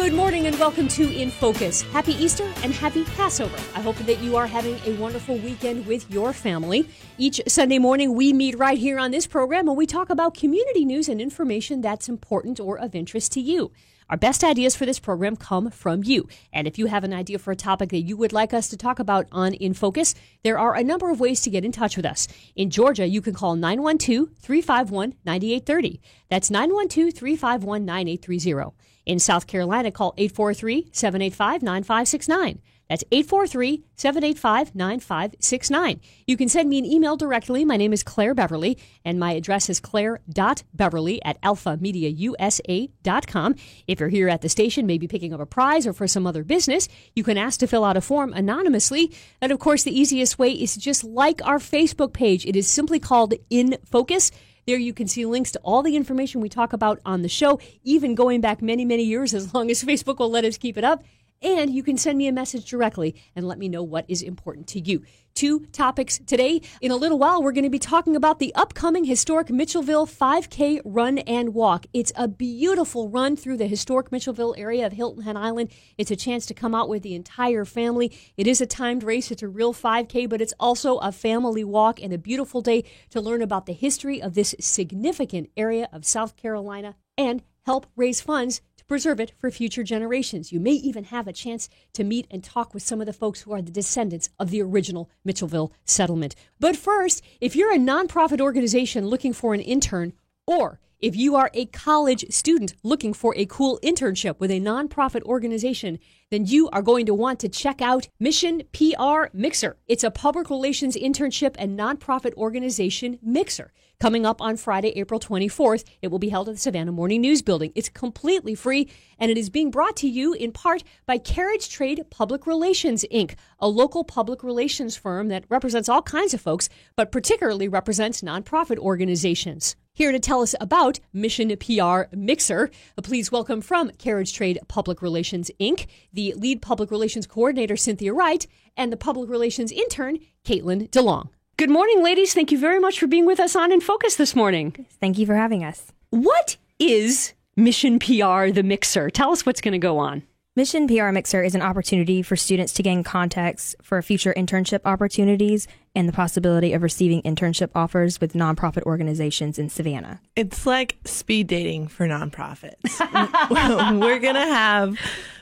Good morning and welcome to In Focus. Happy Easter and happy Passover. I hope that you are having a wonderful weekend with your family. Each Sunday morning, we meet right here on this program and we talk about community news and information that's important or of interest to you. Our best ideas for this program come from you. And if you have an idea for a topic that you would like us to talk about on In Focus, there are a number of ways to get in touch with us. In Georgia, you can call 912-351-9830. That's 912-351-9830. In South Carolina, call 843-785-9569. That's 843-785-9569. You can send me an email directly. My name is Claire Beverly, and my address is claire.beverly@alphamediausa.com. If you're here at the station, maybe picking up a prize or for some other business, you can ask to fill out a form anonymously. And, of course, the easiest way is to just like our Facebook page. It is simply called In Focus. There you can see links to all the information we talk about on the show, even going back many, many years, as long as Facebook will let us keep it up. And you can send me a message directly and let me know what is important to you. Two topics today. In a little while, we're going to be talking about the upcoming historic Mitchellville 5K Run and Walk. It's a beautiful run through the historic Mitchellville area of Hilton Head Island. It's a chance to come out with the entire family. It is a timed race. It's a real 5K, but it's also a family walk and a beautiful day to learn about the history of this significant area of South Carolina and help raise funds preserve it for future generations. You may even have a chance to meet and talk with some of the folks who are the descendants of the original Mitchellville settlement. But first, if you're a nonprofit organization looking for an intern, or if you are a college student looking for a cool internship with a nonprofit organization, then you are going to want to check out Mission PR Mixer. It's a public relations internship and nonprofit organization mixer. Coming up on Friday, April 24th, it will be held at the Savannah Morning News Building. It's completely free, and it is being brought to you in part by Carriage Trade Public Relations, Inc., a local public relations firm that represents all kinds of folks, but particularly represents nonprofit organizations. Here to tell us about Mission PR Mixer, please welcome from Carriage Trade Public Relations, Inc., the lead public relations coordinator, Cynthia Wright, and the public relations intern, Caitlin DeLong. Good morning, ladies. Thank you very much for being with us on In Focus this morning. Thank you for having us. What is Mission PR, the Mixer? Tell us what's going to go on. Mission PR Mixer is an opportunity for students to gain contacts for future internship opportunities and the possibility of receiving internship offers with nonprofit organizations in Savannah. It's like speed dating for nonprofits.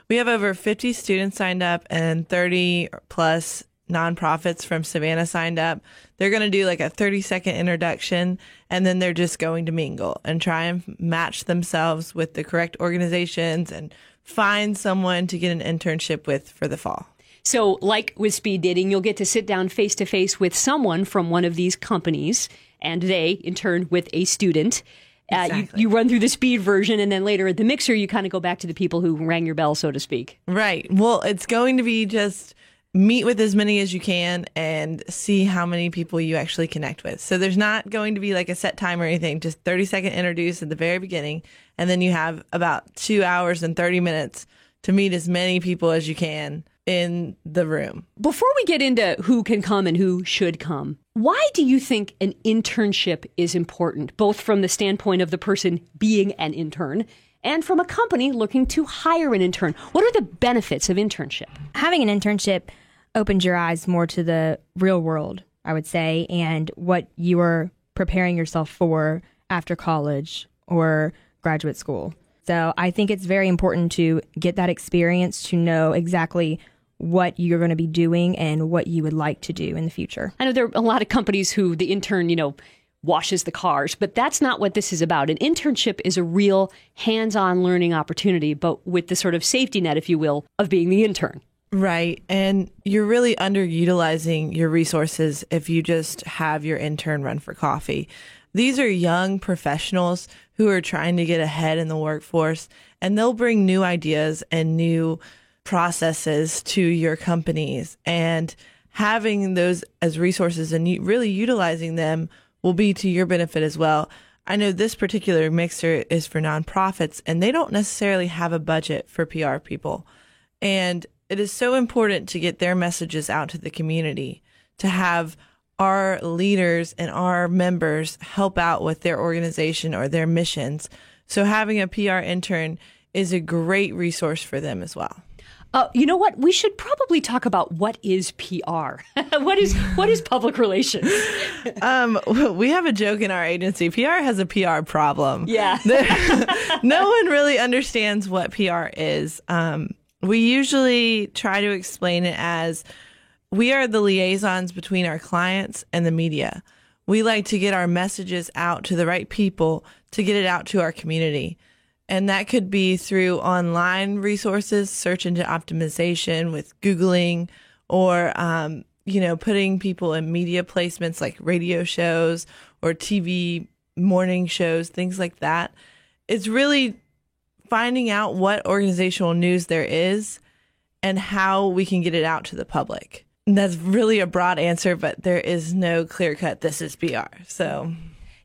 We have over 50 students signed up and 30 plus nonprofits from Savannah signed up. They're going to do like a 30-second introduction, and then they're just going to mingle and try and match themselves with the correct organizations and find someone to get an internship with for the fall. So like with speed dating, you'll get to sit down face-to-face with someone from one of these companies, and they, in turn, with a student. Exactly. You run through the speed version, and then later at the mixer, you kind of go back to the people who rang your bell, so to speak. Right. Well, it's going to be just meet with as many as you can and see how many people you actually connect with. So there's not going to be like a set time or anything, just 30-second introduce at the very beginning. And then you have about 2 hours and 30 minutes to meet as many people as you can in the room. Before we get into who can come and who should come, why do you think an internship is important, both from the standpoint of the person being an intern and from a company looking to hire an intern? What are the benefits of internship? Having an internship opens your eyes more to the real world, I would say, and what you are preparing yourself for after college or graduate school. So I think it's very important to get that experience to know exactly what you're going to be doing and what you would like to do in the future. I know there are a lot of companies who the intern, washes the cars, but that's not what this is about. An internship is a real hands-on learning opportunity, but with the sort of safety net, if you will, of being the intern. Right. And you're really underutilizing your resources if you just have your intern run for coffee. These are young professionals who are trying to get ahead in the workforce, and they'll bring new ideas and new processes to your companies. And having those as resources and really utilizing them will be to your benefit as well. I know this particular mixer is for nonprofits, and they don't necessarily have a budget for PR people. And it is so important to get their messages out to the community, to have our leaders and our members help out with their organization or their missions. So having a PR intern is a great resource for them as well. You know what? We should probably talk about what is PR. What is public relations? We have a joke in our agency. PR has a PR problem. Yeah. No one really understands what PR is. We usually try to explain it as we are the liaisons between our clients and the media. We like to get our messages out to the right people to get it out to our community. And that could be through online resources, search engine optimization with Googling, or, putting people in media placements like radio shows or TV morning shows, things like that. It's really finding out what organizational news there is and how we can get it out to the public. And that's really a broad answer, but there is no clear cut, this is PR. So...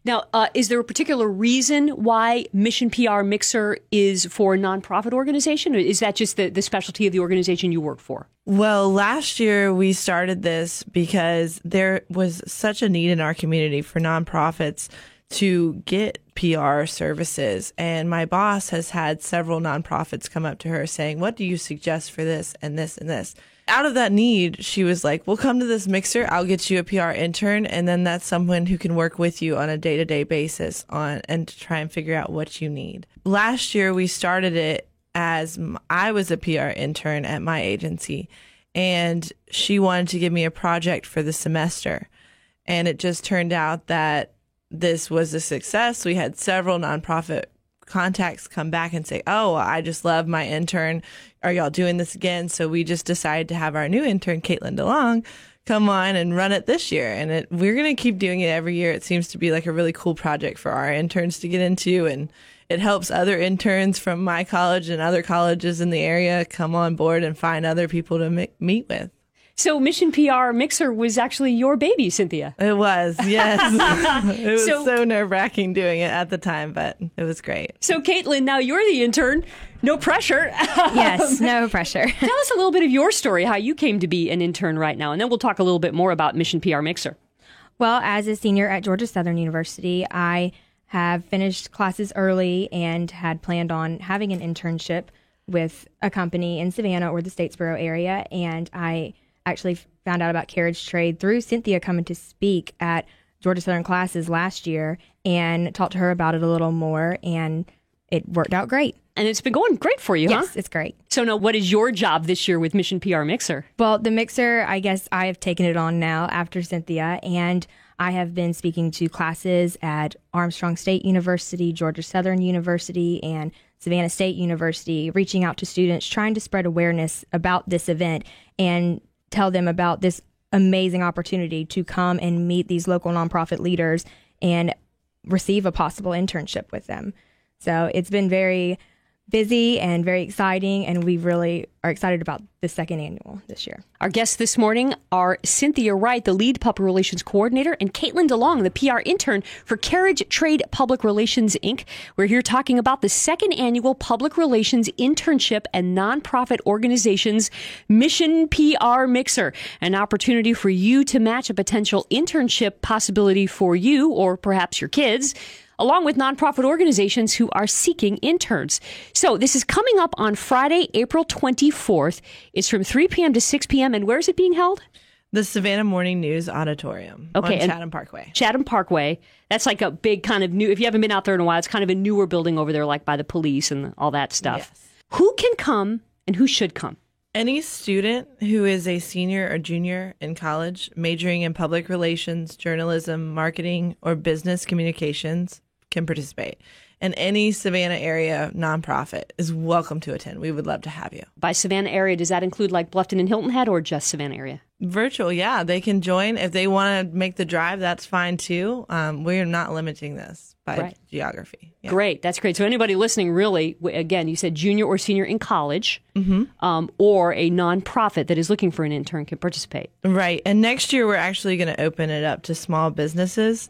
Now, is there a particular reason why Mission PR Mixer is for a nonprofit organization? Or is that just the specialty of the organization you work for? Well, last year we started this because there was such a need in our community for nonprofits to get PR services. And my boss has had several nonprofits come up to her saying, what do you suggest for this and this and this? Out of that need, she was like, well, come to this mixer. I'll get you a PR intern. And then that's someone who can work with you on a day-to-day basis and to try and figure out what you need. Last year, we started it as I was a PR intern at my agency, and she wanted to give me a project for the semester. And it just turned out that this was a success. We had several nonprofit contacts come back and say, oh, I just love my intern. Are y'all doing this again? So we just decided to have our new intern, Caitlin DeLong, come on and run it this year. And we're going to keep doing it every year. It seems to be like a really cool project for our interns to get into. And it helps other interns from my college and other colleges in the area come on board and find other people to meet with. So Mission PR Mixer was actually your baby, Cynthia. It was, yes. It was so nerve-wracking doing it at the time, but it was great. So Caitlin, now you're the intern. No pressure. Yes, no pressure. Tell us a little bit of your story, how you came to be an intern right now, and then we'll talk a little bit more about Mission PR Mixer. Well, as a senior at Georgia Southern University, I have finished classes early and had planned on having an internship with a company in Savannah or the Statesboro area, and I actually found out about carriage trade through Cynthia coming to speak at Georgia Southern classes last year and talked to her about it a little more, and it worked out great. And it's been going great for you, huh? Yes, it's great. So now what is your job this year with Mission PR Mixer? Well, the Mixer, I guess I have taken it on now after Cynthia, and I have been speaking to classes at Armstrong State University, Georgia Southern University, and Savannah State University, reaching out to students, trying to spread awareness about this event and tell them about this amazing opportunity to come and meet these local nonprofit leaders and receive a possible internship with them. So it's been very busy and very exciting, and we really are excited about the second annual this year. Our guests this morning are Cynthia Wright, the lead public relations coordinator, and Caitlin DeLong, the PR intern for Carriage Trade Public Relations, Inc. We're here talking about the second annual Public Relations Internship and Nonprofit Organizations Mission PR Mixer, an opportunity for you to match a potential internship possibility for you or perhaps your kids, along with nonprofit organizations who are seeking interns. So this is coming up on Friday, April 24th. It's from 3 p.m. to 6 p.m. And where is it being held? The Savannah Morning News Auditorium on Chatham Parkway. Chatham Parkway. That's like a big kind of new, if you haven't been out there in a while, it's kind of a newer building over there, like by the police and all that stuff. Yes. Who can come and who should come? Any student who is a senior or junior in college, majoring in public relations, journalism, marketing, or business communications can participate. And any Savannah area nonprofit is welcome to attend. We would love to have you. By Savannah area, does that include like Bluffton and Hilton Head or just Savannah area? Virtual, yeah. They can join. If they want to make the drive, that's fine too. We're not limiting this by geography. Yeah. Great. That's great. So anybody listening, really, again, you said junior or senior in college or a nonprofit that is looking for an intern can participate. Right. And next year, we're actually going to open it up to small businesses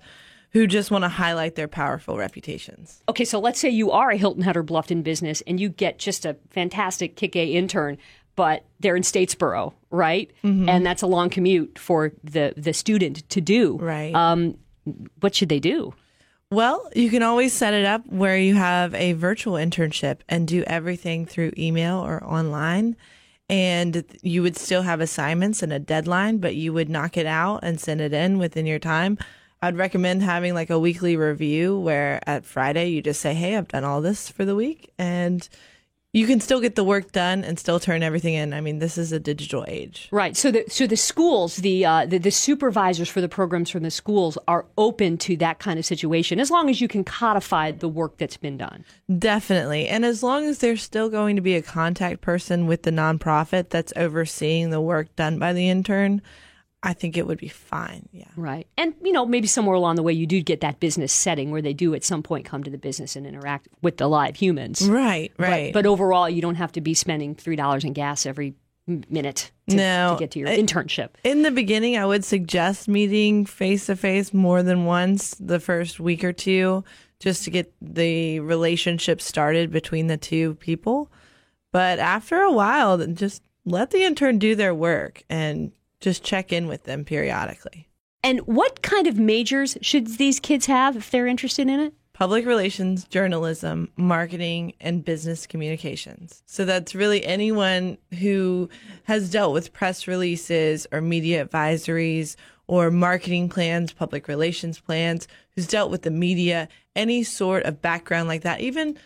who just want to highlight their powerful reputations. Okay, so let's say you are a Hilton Head or Bluffton business and you get just a fantastic kick-A intern, but they're in Statesboro, right? Mm-hmm. And that's a long commute for the student to do. Right. What should they do? Well, you can always set it up where you have a virtual internship and do everything through email or online. And you would still have assignments and a deadline, but you would knock it out and send it in within your time. I'd recommend having like a weekly review where at Friday you just say, hey, I've done all this for the week. And you can still get the work done and still turn everything in. I mean, this is a digital age. Right. So the schools, the supervisors for the programs from the schools are open to that kind of situation as long as you can codify the work that's been done. Definitely. And as long as there's still going to be a contact person with the nonprofit that's overseeing the work done by the intern, I think it would be fine. Yeah. Right. And, maybe somewhere along the way you do get that business setting where they do at some point come to the business and interact with the live humans. Right. But overall, you don't have to be spending $3 in gas every minute to get to your internship. In the beginning, I would suggest meeting face-to-face more than once the first week or two just to get the relationship started between the two people. But after a while, just let the intern do their work and just check in with them periodically. And what kind of majors should these kids have if they're interested in it? Public relations, journalism, marketing, and business communications. So that's really anyone who has dealt with press releases or media advisories or marketing plans, public relations plans, who's dealt with the media, any sort of background like that. Even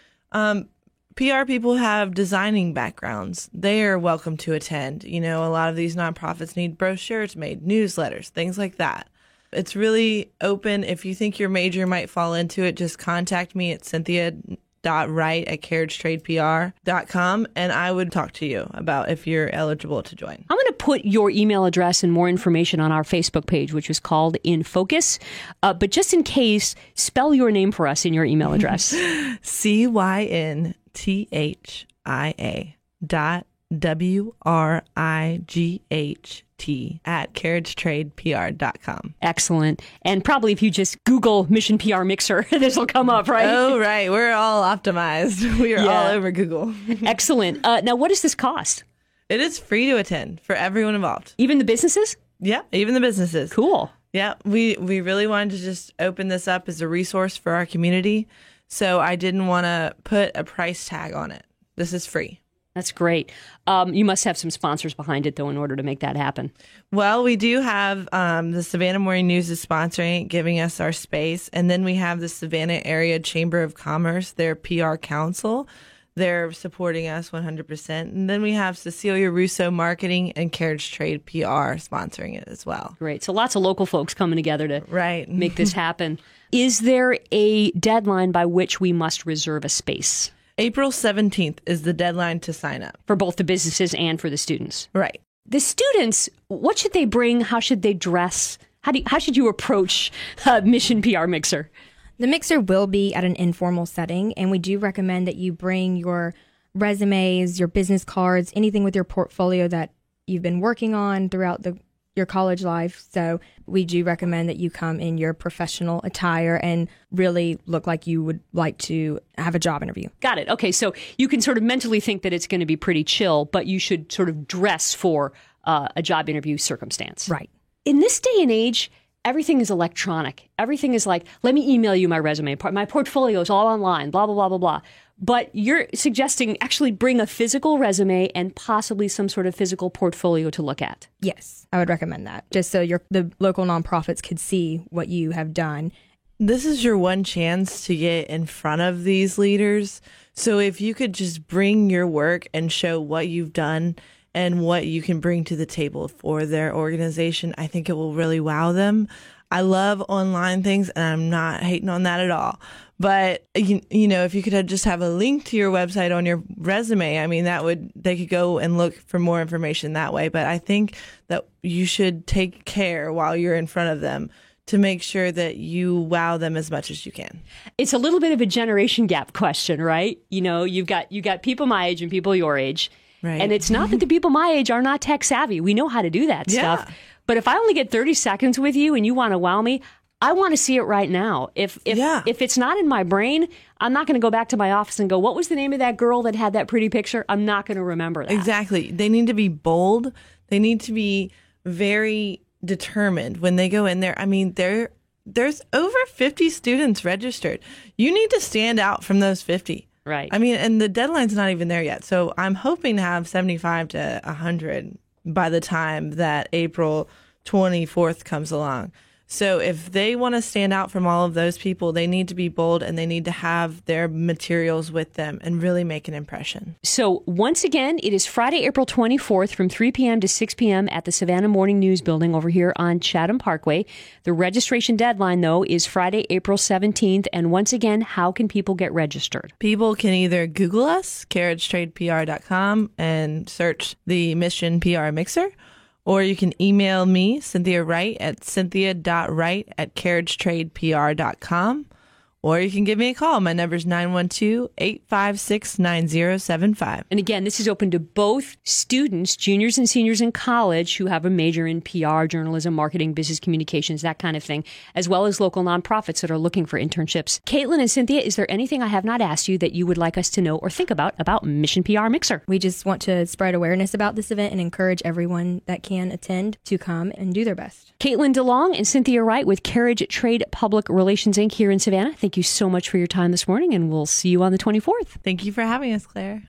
PR people have designing backgrounds. They are welcome to attend. A lot of these nonprofits need brochures made, newsletters, things like that. It's really open. If you think your major might fall into it, just contact me at cynthia.wright@carriagetradepr.com, and I would talk to you about if you're eligible to join. I'm going to put your email address and more information on our Facebook page, which is called In Focus. But just in case, spell your name for us in your email address. CYNTHIA.WRIGHT@carriagetradepr.com. Excellent. And probably if you just Google Mission PR Mixer, this will come up, right? Oh, right. We're all optimized. We are all over Google. Excellent. Now, what does this cost? It is free to attend for everyone involved. Even the businesses? Yeah, even the businesses. Cool. Yeah, we really wanted to just open this up as a resource for our community. So I didn't want to put a price tag on it. This is free. That's great. You must have some sponsors behind it, though, in order to make that happen. Well, we do have the Savannah Morning News is sponsoring it, giving us our space. And then we have the Savannah Area Chamber of Commerce, their PR council. They're supporting us 100%. And then we have Cecilia Russo Marketing and Carriage Trade PR sponsoring it as well. Great. So lots of local folks coming together to make this happen. Is there a deadline by which we must reserve a space? April 17th is the deadline to sign up. For both the businesses and for the students? Right. The students, what should they bring? How should they dress? How should you approach Mission PR Mixer? The mixer will be at an informal setting, and we do recommend that you bring your resumes, your business cards, anything with your portfolio that you've been working on throughout your college life. So we do recommend that you come in your professional attire and really look like you would like to have a job interview. Got it. Okay, so you can sort of mentally think that it's going to be pretty chill, but you should sort of dress for a job interview circumstance. Right. In this day and age, everything is electronic. Everything is like, let me email you my resume. My portfolio is all online, blah, blah, blah, blah, blah. But you're suggesting actually bring a physical resume and possibly some sort of physical portfolio to look at. Yes, I would recommend that, just so the local nonprofits could see what you have done. This is your one chance to get in front of these leaders. So if you could just bring your work and show what you've done and what you can bring to the table for their organization, I think it will really wow them. I love online things, and I'm not hating on that at all. But, you know, if you could just have a link to your website on your resume, I mean, they could go and look for more information that way. But I think that you should take care while you're in front of them to make sure that you wow them as much as you can. It's a little bit of a generation gap question, right? You know, you got people my age and people your age. Right. And it's not that the people my age are not tech savvy. We know how to do that stuff. But if I only get 30 seconds with you and you want to wow me, I want to see it right now. If it's not in my brain, I'm not going to go back to my office and go, what was the name of that girl that had that pretty picture? I'm not going to remember that. Exactly. They need to be bold. They need to be very determined when they go in there. I mean, there's over 50 students registered. You need to stand out from those 50. Right. I mean, and the deadline's not even there yet. So I'm hoping to have 75 to 100 by the time that April 24th comes along. So if they want to stand out from all of those people, they need to be bold and they need to have their materials with them and really make an impression. So once again, it is Friday, April 24th from 3 p.m. to 6 p.m. at the Savannah Morning News Building over here on Chatham Parkway. The registration deadline, though, is Friday, April 17th. And once again, how can people get registered? People can either Google us, carriagetradepr.com, and search the Mission PR Mixer. Or you can email me, Cynthia Wright, at cynthia.wright@carriagetradepr.com. Or you can give me a call. My number is 912-856-9075. And again, this is open to both students, juniors and seniors in college who have a major in PR, journalism, marketing, business communications, that kind of thing, as well as local nonprofits that are looking for internships. Caitlin and Cynthia, is there anything I have not asked you that you would like us to know or think about Mission PR Mixer? We just want to spread awareness about this event and encourage everyone that can attend to come and do their best. Caitlin DeLong and Cynthia Wright with Carriage Trade Public Relations, Inc. here in Savannah. Thank you so much for your time this morning, and we'll see you on the 24th. Thank you for having us, Claire.